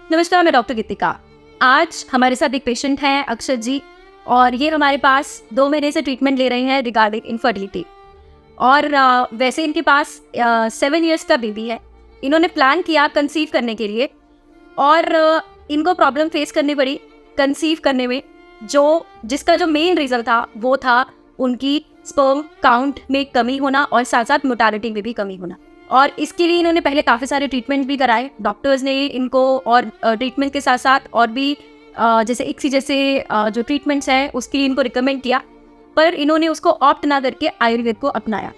नमस्कार, मैं डॉक्टर गीतिका। आज हमारे साथ एक पेशेंट हैं अक्षत जी, और ये हमारे पास 2 महीने से ट्रीटमेंट ले रहे हैं रिगार्डिंग इनफर्टिलिटी। और वैसे इनके पास 7 इयर्स का बेबी है। इन्होंने प्लान किया कंसीव करने के लिए, और इनको प्रॉब्लम फेस करनी पड़ी कंसीव करने में। जिसका जो मेन रीज़न था वो था उनकी स्पर्म काउंट में कमी होना और साथ साथ मोर्टालिटी में भी कमी होना। और इसके लिए इन्होंने पहले काफ़ी सारे ट्रीटमेंट भी कराए। डॉक्टर्स ने इनको और ट्रीटमेंट के साथ साथ और भी जैसे ICSI जैसे जो ट्रीटमेंट्स हैं उसके लिए इनको रिकमेंड किया, पर इन्होंने उसको ऑप्ट ना करके आयुर्वेद को अपनाया।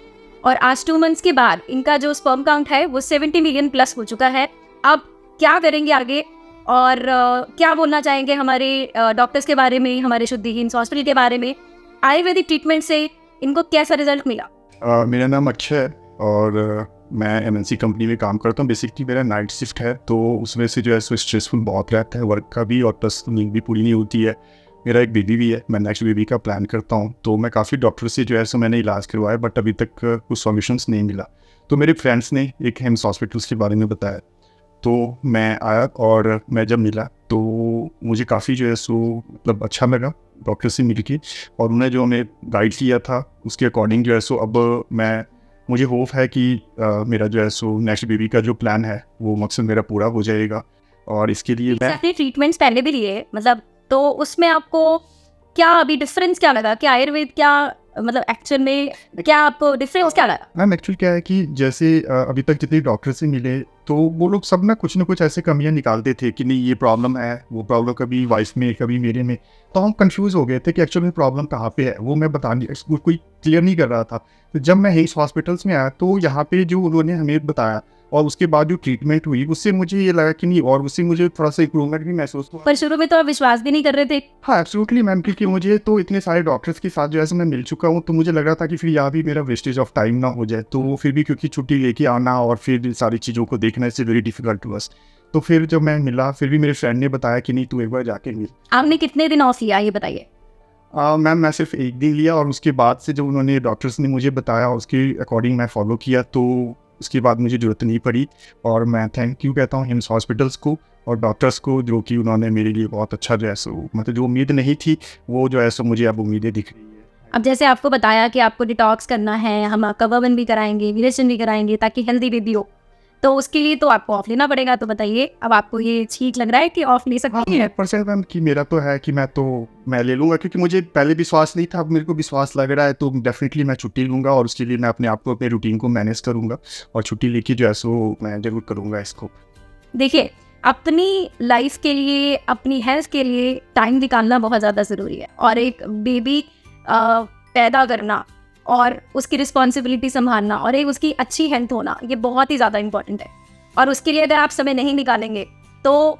और आज 2 मंथ्स के बाद इनका जो स्पर्म काउंट है वो 70 मिलियन प्लस हो चुका है। अब क्या करेंगे आगे, और क्या बोलना चाहेंगे हमारे डॉक्टर्स के बारे में, हमारे शुद्धिहीन हॉस्पिटल के बारे में, आयुर्वेदिक ट्रीटमेंट से इनको कैसा रिजल्ट मिला? मेरा नाम अक्षय है और मैं MNC कंपनी में काम करता हूँ। बेसिकली मेरा नाइट शिफ्ट है, तो उसमें से जो है सो स्ट्रेसफुल बहुत रहता है वर्क का भी, और प्लस नींद भी पूरी नहीं होती है। मेरा एक बेबी भी है, मैं नेक्स्ट बेबी का प्लान करता हूँ, तो मैं काफ़ी डॉक्टर से जो है सो मैंने इलाज करवाया, बट अभी तक कुछ सॉल्यूशंस नहीं मिला। तो मेरे फ्रेंड्स ने एक हिम्स हॉस्पिटल्स के बारे में बताया, तो मैं आया और मैं जब मिला तो मुझे काफ़ी जो है सो मतलब अच्छा लगा डॉक्टर से मिल के, और उन्होंने जो हमें गाइड किया था उसके अकॉर्डिंग जो है सो अब मुझे होप है कि मेरा जो है सो नेक्स्ट बेबी का जो प्लान है वो मकसद मेरा पूरा हो जाएगा। और इसके लिए मैं आपने ट्रीटमेंट्स पहले भी लिए, मतलब तो उसमें आपको क्या अभी डिफरेंस क्या लगा कि आयुर्वेद क्या मतलब एक्चुअल में क्या आपको डिफरेंस क्या लगा? मैम एक्चुअली क्या है कि जैसे अभी तक जितने डॉक्टर से मिले तो वो लोग सब ना कुछ ऐसे कमियां निकालते थे कि नहीं ये प्रॉब्लम है, वो प्रॉब्लम कभी वाइफ में कभी मेरे में, तो हम कंफ्यूज हो गए थे कि एक्चुअली प्रॉब्लम कहाँ पे है, वो मैं बताने कोई क्लियर नहीं कर रहा था। तो जब मैं हेल्थ हॉस्पिटल्स में आया तो यहाँ पे जो उन्होंने हमें बताया और उसके बाद जो ट्रीटमेंट हुई उससे मुझे ये लगा कि नहीं, और उससे मुझे थोड़ा सा इम्प्रूवमेंट भी महसूस हुआ। पर शुरू में तो आप विश्वास भी नहीं कर रहे थे। हाँ एब्सोल्युटली मैम, क्योंकि मुझे तो इतने सारे डॉक्टर्स के साथ जो है मैं मिल चुका हूँ, तो मुझे लग रहा था कि फिर यहाँ भी मेरा वेस्टेज ऑफ टाइम ना हो जाए। तो फिर भी क्योंकि छुट्टी लेके आना और फिर सारी चीज़ों को देखना इससे वेरी डिफिकल्ट टू अस। तो फिर जब मैं मिला, फिर भी मेरे फ्रेंड ने बताया कि नहीं तू एक बार जाके मिल। आपने कितने दिन ऑफ लिया ये बताइए? मैम मैं सिर्फ 1 दिन लिया, और उसके बाद से जब उन्होंने डॉक्टर्स ने मुझे बताया उसके अकॉर्डिंग मैं फॉलो किया, तो उसके बाद मुझे ज़रूरत नहीं पड़ी। और मैं थैंक यू कहता हूँ हिम्स हॉस्पिटल्स को और डॉक्टर्स को, जो कि उन्होंने मेरे लिए बहुत अच्छा जो है सो मतलब जो उम्मीद नहीं थी वो जो है सो मुझे अब उम्मीदें दिख रही है। अब जैसे आपको बताया कि आपको डिटॉक्स करना है, हम आपका कवरबंद भी कराएंगे, विरेचन भी कराएंगे ताकि हेल्दी बेबी हो, तो उसके लिए तो आपको ऑफ लेना पड़ेगा। तो बताइए अब आपको ये ठीक लग रहा है कि ऑफ ले सकती है? 100% मैम कि मेरा तो है कि मैं ले लूँगा, क्योंकि मुझे पहले विश्वास नहीं था, अब मेरे को विश्वास लग रहा है, तो डेफिनेटली मैं छुट्टी लूँगा, और उसके लिए मैं अपने आप को अपने रूटीन को मैनेज करूँगा, और छुट्टी लेके जो है सो मैं जरूर करूँगा इसको। देखिए, अपनी लाइफ के लिए, अपनी हेल्थ के लिए टाइम निकालना बहुत ज़्यादा ज़रूरी है, और एक बेबी पैदा करना और उसकी रिस्पॉन्सिबिलिटी संभालना और एक उसकी अच्छी हेल्थ होना, ये बहुत ही ज़्यादा इंपॉर्टेंट है। और उसके लिए अगर आप समय नहीं निकालेंगे तो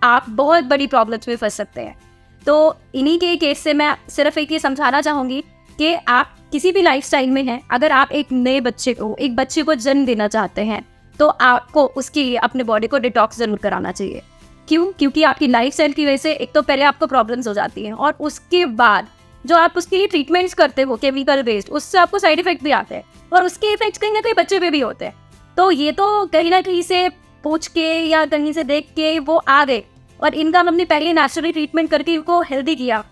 आप बहुत बड़ी प्रॉब्लम्स में फंस सकते हैं। तो इन्हीं के केस से मैं सिर्फ एक ये समझाना चाहूँगी कि आप किसी भी लाइफस्टाइल में हैं, अगर आप एक बच्चे को जन्म देना चाहते हैं तो आपको उसके लिए अपने बॉडी को डिटॉक्स ज़रूर कराना चाहिए। क्यों? क्योंकि आपकी लाइफस्टाइल की वजह से एक तो पहले आपको प्रॉब्लम्स हो जाती हैं, और उसके बाद जो आप उसके लिए ट्रीटमेंट्स करते हो केमिकल बेस्ड, उससे आपको साइड इफेक्ट भी आते हैं, और उसके इफेक्ट्स कहीं ना कहीं बच्चे पे भी होते हैं। तो ये तो कहीं ना कहीं से पूछ के या कहीं से देख के वो आ गए, और इनका हमने पहले नेचुरली ट्रीटमेंट करके इनको हेल्दी किया,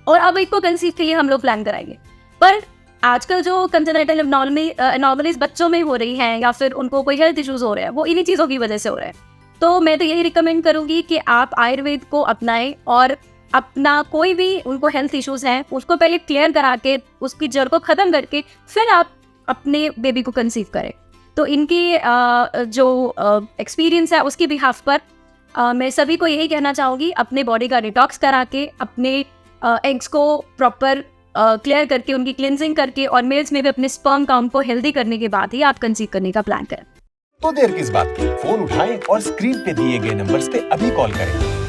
और अब इनको कंसीव के लिए हम लोग प्लान कराएंगे। पर आजकल जो कंजेनिटल एनॉमलीज बच्चों में हो रही हैं, या फिर उनको कोई हेल्थ इश्यूज हो रहे हैं, वो इन्हीं चीज़ों की वजह से हो रहे हैं। तो मैं तो यही रिकमेंड करूँगी कि आप आयुर्वेद को अपनाएं, और अपना कोई भी उनको हेल्थ इश्यूज हैं उसको पहले क्लियर करा के उसकी जड़ को ख़त्म करके फिर आप अपने बेबी को कंसीव करें। तो इनकी जो एक्सपीरियंस है उसकी बिहाफ पर मैं सभी को यही कहना चाहूँगी, अपने बॉडी का डिटॉक्स करा के, अपने एग्स को प्रॉपर क्लियर करके, उनकी क्लिनजिंग करके, और मेल्स में भी अपने स्पर्म काउंट को हेल्दी करने के बाद ही आप कंसीव करने का प्लान करें। तो देर किस बात की, फोन उठाएं और स्क्रीन पे दिए गए नंबर्स पे अभी कॉल करें।